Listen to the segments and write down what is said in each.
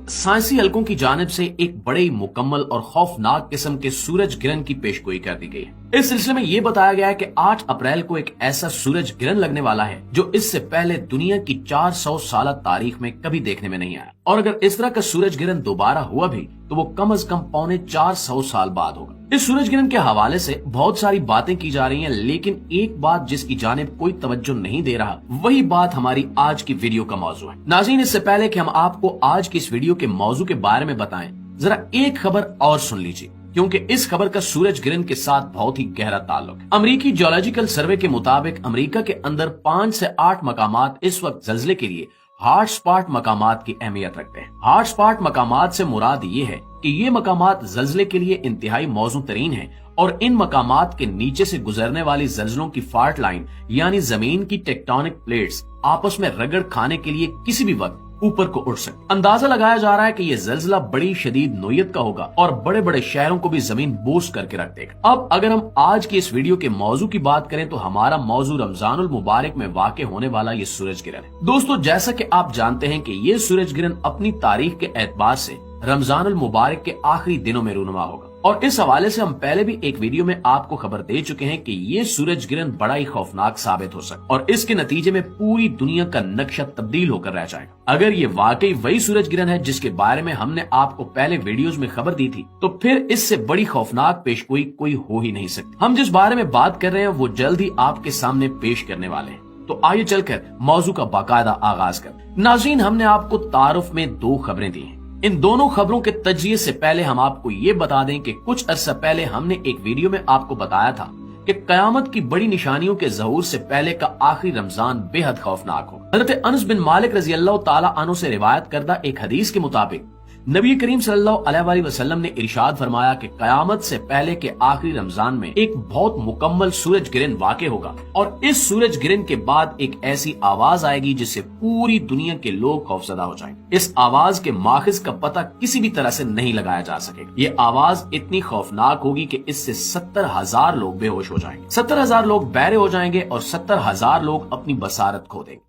साइंसी हलकों की जानिब से एक बड़े मुकम्मल और खौफनाक किस्म के सूरज गिरहन की पेशगोई कर दी गई है। इस सिलसिले में ये बताया गया है कि 8 अप्रैल को एक ऐसा सूरज गिरहन लगने वाला है जो इससे पहले दुनिया की 400 साल तारीख में कभी देखने में नहीं आया, और अगर इस तरह का सूरज गिरहन दोबारा हुआ भी तो वो कम से कम 450 साल बाद होगा। इस सूरज गिरहन के हवाले से बहुत सारी बातें की जा रही हैं, लेकिन एक बात जिसकी जानिब कोई तवज्जो नहीं दे रहा, वही बात हमारी आज की वीडियो का मौजू है। नाज़रीन, इससे पहले कि हम आपको आज की इस वीडियो के मौजू के बारे में बताएं, जरा एक खबर और सुन लीजिए, क्योंकि इस खबर का सूरज गिरहन के साथ बहुत ही गहरा ताल्लुक है। अमेरिकी जियोलॉजिकल सर्वे के मुताबिक अमेरिका के अंदर 5 से 8 मकामात इस वक्त जल्जले के लिए हॉट स्पॉट मकामात की अहमियत रखते हैं। हॉट स्पॉट मकामात से मुराद ये है कि ये मकामात जल्जले के लिए इंतहाई मौजू तरीन है, और इन मकामात के नीचे से गुजरने वाली जल्जलों की फॉल्ट लाइन यानी जमीन की टेक्टोनिक प्लेट्स आपस में रगड़ खाने के लिए किसी भी वक्त ऊपर को उठ सकती। अंदाजा लगाया जा रहा है कि ये जल्जला बड़ी शदीद नोयत का होगा और बड़े बड़े शहरों को भी जमीन बोझ करके रख देगा। अब अगर हम आज की इस वीडियो के मौजू की बात करें तो हमारा मौजू रमजानुल मुबारक में वाक़ होने वाला ये सूरज गिरहन है। दोस्तों, जैसा कि आप जानते हैं कि ये सूरज गिरहन अपनी तारीख के एतबार से रमजानुल मुबारक के आखिरी दिनों में रूनुमा होगा, और इस हवाले से हम पहले भी एक वीडियो में आपको खबर दे चुके हैं कि ये सूरज गिरहन बड़ा ही खौफनाक साबित हो सकता है और इसके नतीजे में पूरी दुनिया का नक्शा तब्दील होकर रह जाएगा। अगर ये वाकई वही सूरज गिरहन है जिसके बारे में हमने आपको पहले वीडियोस में खबर दी थी, तो फिर इससे बड़ी खौफनाक पेशगोई कोई हो ही नहीं सकती। हम जिस बारे में बात कर रहे हैं वो जल्द ही आपके सामने पेश करने वाले हैं, तो आइए चलकर मौजू का बाकायदा आगाज कर। नाज़रीन, हमने आपको तारुफ में 2 खबरें दी हैं। इन दोनों खबरों के तजिए से पहले हम आपको ये बता दें कि कुछ अरसा पहले हमने एक वीडियो में आपको बताया था कि कयामत की बड़ी निशानियों के ज़हूर से पहले का आखिरी रमजान बेहद खौफनाक हो। हज़रत अनस बिन मालिक रज़ी अल्लाह ताला अन्हु से रिवायत करदा एक हदीस के मुताबिक नबी करीम सल्लल्लाहु अलैहि वसल्लम ने इरशाद फरमाया कि कयामत से पहले के आखिरी रमजान में एक बहुत मुकम्मल सूरज गिरहन वाक़े होगा, और इस सूरज गिरहन के बाद एक ऐसी आवाज आएगी जिससे पूरी दुनिया के लोग खौफजदा हो जाएंगे। इस आवाज के माखिज का पता किसी भी तरह से नहीं लगाया जा सकेगा। ये आवाज इतनी खौफनाक होगी कि इससे 70,000 लोग बेहोश हो जाएंगे, 70,000 लोग बहरे हो जाएंगे और 70,000 लोग अपनी बसारत खो देंगे।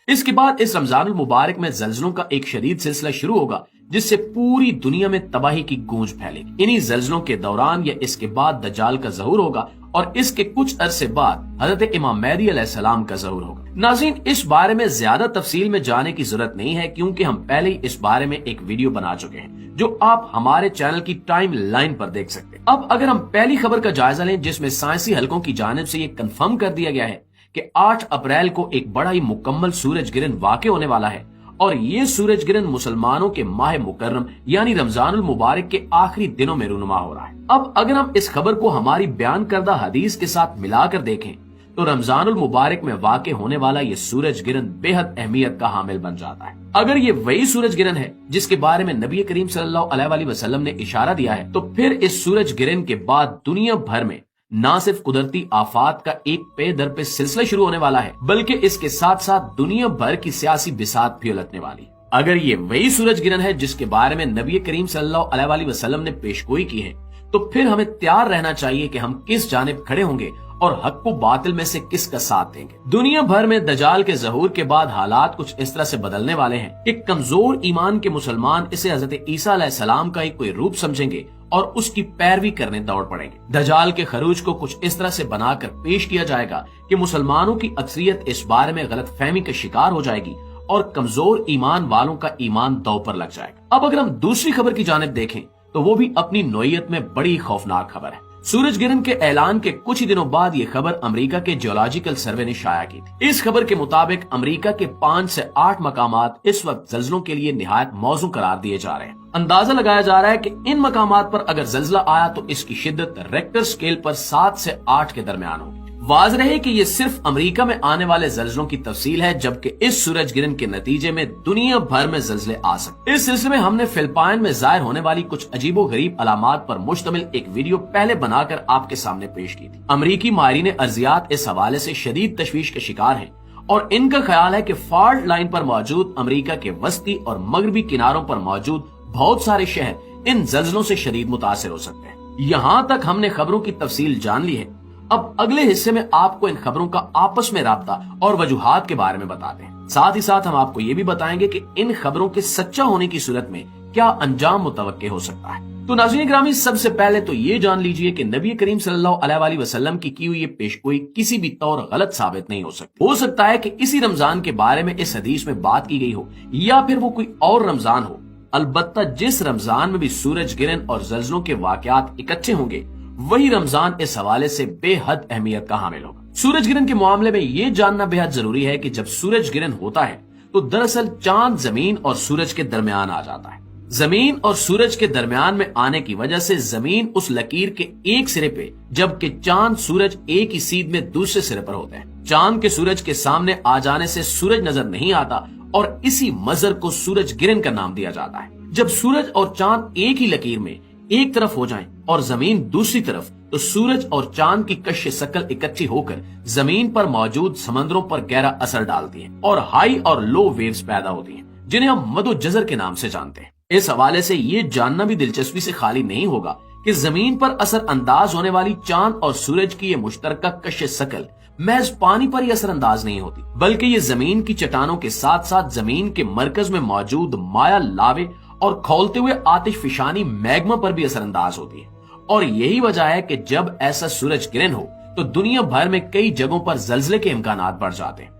इसके बाद इस रमजानुल मुबारक में जल्जलों का एक शदीद सिलसिला शुरू होगा जिससे पूरी दुनिया में तबाही की गूंज फैलेगी। इन्हीं जल्जलों के दौरान या इसके बाद दज्जाल का ज़हूर होगा और इसके कुछ अरसे बाद हजरत इमाम मेहदी अलैहिस्सलाम का ज़हूर होगा। नाज़रीन, इस बारे में ज्यादा तफसील में जाने की जरूरत नहीं है, क्योंकि हम पहले ही इस बारे में एक वीडियो बना चुके हैं जो आप हमारे चैनल की टाइम लाइन पर देख सकते हैं। अब अगर हम पहली खबर का जायजा लें जिसमें साइंसी हलकों की जानिब से ये कंफर्म कर दिया गया है कि 8 अप्रैल को एक बड़ा ही मुकम्मल सूरज गिरहन वाक़े होने वाला है, और ये सूरज गिरहन मुसलमानों के माह मुकर्रम यानी रमजानुल मुबारक के आखिरी दिनों में रूनुमा हो रहा है। अब अगर हम इस खबर को हमारी बयान करदा हदीस के साथ मिलाकर देखें तो रमजानुल मुबारक में वाक़े होने वाला ये सूरज गिरहन बेहद अहमियत का हामिल बन जाता है। अगर ये वही सूरज गिरहन है जिसके बारे में नबी करीम सल्लल्लाहु अलैहि वसल्लम ने इशारा दिया है, तो फिर इस सूरज गिरहन के बाद दुनिया भर में न सिर्फ कुदरती आफात का एक पे दर पे सिलसिला शुरू होने वाला है, बल्कि इसके साथ साथ दुनिया भर की सियासी बिसात भी उलटने वाली है। अगर ये वही सूरज गिरहन है जिसके बारे में नबी करीम सल्लल्लाहु अलैहि वसल्लम ने पेशगोई की है, तो फिर हमें तैयार रहना चाहिए कि हम किस जानिब खड़े होंगे और हक को बातिल में से किसका साथ देंगे। दुनिया भर में दज्जाल के ज़हूर के बाद हालात कुछ इस तरह से बदलने वाले हैं कि कमजोर ईमान के मुसलमान इसे हजरत ईसा अलैहिस्सलाम का ही कोई रूप समझेंगे और उसकी पैरवी करने दौड़ पड़ेंगे। दज्जाल के खरूज को कुछ इस तरह से बनाकर पेश किया जाएगा कि मुसलमानों की अक्सरियत इस बारे में गलत फहमी का शिकार हो जाएगी और कमजोर ईमान वालों का ईमान दांव पर लग जाएगा। अब अगर हम दूसरी खबर की जानिब देखें तो वो भी अपनी नोयत में बड़ी खौफनाक खबर है। सूरज गिरहन के ऐलान के कुछ ही दिनों बाद ये खबर अमेरिका के जियोलॉजिकल सर्वे ने शाया की थी। इस खबर के मुताबिक अमेरिका के 5 से 8 मकामात इस वक्त जल्जलों के लिए निहायत मौजू करार दिए जा रहे हैं। अंदाजा लगाया जा रहा है कि इन मकामात पर अगर जल्जला आया तो इसकी शिद्दत रेक्टर स्केल पर 7 से 8 के दरमियान होगी। वाज़ रहे कि ये सिर्फ अमेरिका में आने वाले जल्जलों की तफसील है, जबकि इस सूरज गिरहन के नतीजे में दुनिया भर में जल्जले आ सकते। इस सिलसिले में हमने फिलिपाइन में जाहिर होने वाली कुछ अजीबो गरीब अलामात पर मुश्तमिल एक वीडियो पहले बनाकर आपके सामने पेश की थी। अमरीकी माहिरीन अर्जियात इस हवाले से शदीद तशवीश के शिकार हैं और इनका ख्याल है कि फॉल्ट लाइन पर मौजूद अमेरिका के वस्ती और मगरबी किनारों पर मौजूद बहुत सारे शहर इन जल्जलों से शदीद मुतासिर हो सकते हैं। यहाँ तक हमने खबरों की तफसील जान ली है। अब अगले हिस्से में आपको इन खबरों का आपस में राब्ता और वजूहात के बारे में बताते हैं। ساتھ ہی ساتھ ہم آپ کو یہ بھی بتائیں گے کہ ان خبروں کے سچا ہونے کی صورت میں کیا انجام متوقع ہو سکتا ہے۔ تو ناظرین گرامی، سب سے پہلے تو یہ جان لیجئے کہ نبی کریم صلی اللہ علیہ وآلہ وسلم کی ہوئی یہ پیشگوئی کسی بھی طور غلط ثابت نہیں ہو سکتا ہے کہ اسی رمضان کے بارے میں اس حدیث میں بات کی گئی ہو یا پھر وہ کوئی اور رمضان ہو۔ البتہ جس رمضان میں بھی سورج گرہن اور زلزلوں کے واقعات اکٹھے ہوں گے وہی رمضان اس حوالے سے بے حد اہمیت کا حامل ہوگا۔ سورج گرہن کے معاملے میں یہ جاننا بے حد ضروری ہے کہ جب سورج گرہن ہوتا ہے تو دراصل چاند زمین اور سورج کے درمیان آ جاتا ہے۔ زمین اور سورج کے درمیان میں آنے کی وجہ سے زمین اس لکیر کے ایک سرے پہ جبکہ چاند سورج ایک ہی سیدھ میں دوسرے سرے پر ہوتے ہیں۔ چاند کے سورج کے سامنے آ جانے سے سورج نظر نہیں آتا اور اسی منظر کو سورج گرہن کا نام دیا جاتا ہے۔ جب سورج اور چاند ایک ہی لکیر میں ایک طرف ہو جائیں اور زمین دوسری طرف تو سورج اور چاند کی کش شکل اکٹھی ہو کر زمین پر موجود سمندروں پر گہرا اثر ڈالتی ہیں اور ہائی اور لو ویوز پیدا ہوتی ہیں جنہیں ہم مد و جزر کے نام سے جانتے ہیں۔ اس حوالے سے یہ جاننا بھی دلچسپی سے خالی نہیں ہوگا کہ زمین پر اثر انداز ہونے والی چاند اور سورج کی یہ مشترکہ کش شکل محض پانی پر ہی اثر انداز نہیں ہوتی بلکہ یہ زمین کی چٹانوں کے ساتھ ساتھ زمین کے مرکز میں موجود مائع لاوے اور کھولتے ہوئے آتش فشانی میگما پر بھی اثر انداز ہوتی ہے۔ اور یہی وجہ ہے کہ جب ایسا سورج گرہن ہو تو دنیا بھر میں کئی جگہوں پر زلزلے کے امکانات بڑھ جاتے ہیں،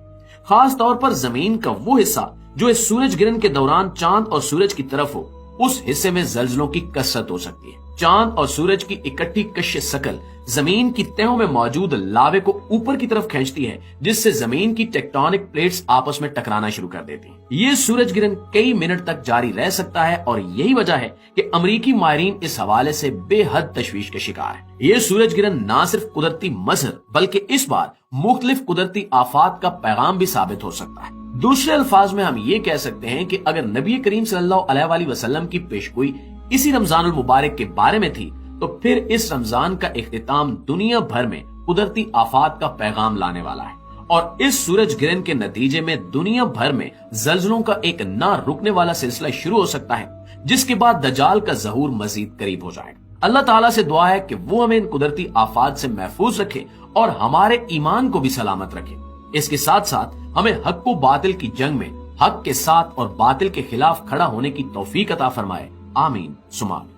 خاص طور پر زمین کا وہ حصہ جو اس سورج گرہن کے دوران چاند اور سورج کی طرف ہو، اس حصے میں زلزلوں کی کثرت ہو سکتی ہے۔ چاند اور سورج کی اکٹھی کش شکل زمین کی تہوں میں موجود لاوے کو اوپر کی طرف کھینچتی ہے جس سے زمین کی ٹیکٹونک پلیٹس آپس میں ٹکرانا شروع کر دیتی ہیں۔ یہ سورج گرہن کئی منٹ تک جاری رہ سکتا ہے اور یہی وجہ ہے کہ امریکی ماہرین اس حوالے سے بے حد تشویش کے شکار ہیں۔ یہ سورج گرہن نہ صرف قدرتی مظہر بلکہ اس بار مختلف قدرتی آفات کا پیغام بھی ثابت ہو سکتا ہے۔ دوسرے الفاظ میں ہم یہ کہہ سکتے ہیں کہ اگر نبی کریم صلی اللہ علیہ وآلہ وسلم کی پیشگوئی اسی رمضان المبارک کے بارے میں تھی تو پھر اس رمضان کا اختتام دنیا بھر میں قدرتی آفات کا پیغام لانے والا ہے اور اس سورج گرہن کے نتیجے میں دنیا بھر میں زلزلوں کا ایک نہ رکنے والا سلسلہ شروع ہو سکتا ہے جس کے بعد دجال کا ظہور مزید قریب ہو جائے گا۔ اللہ تعالیٰ سے دعا ہے کہ وہ ہمیں ان قدرتی آفات سے محفوظ رکھے اور ہمارے ایمان کو بھی سلامت رکھے۔ اس کے ساتھ ساتھ ہمیں حق و باطل کی جنگ میں حق کے ساتھ اور باطل کے خلاف کھڑا ہونے کی توفیق عطا فرمائے۔ آمین ثم آمین۔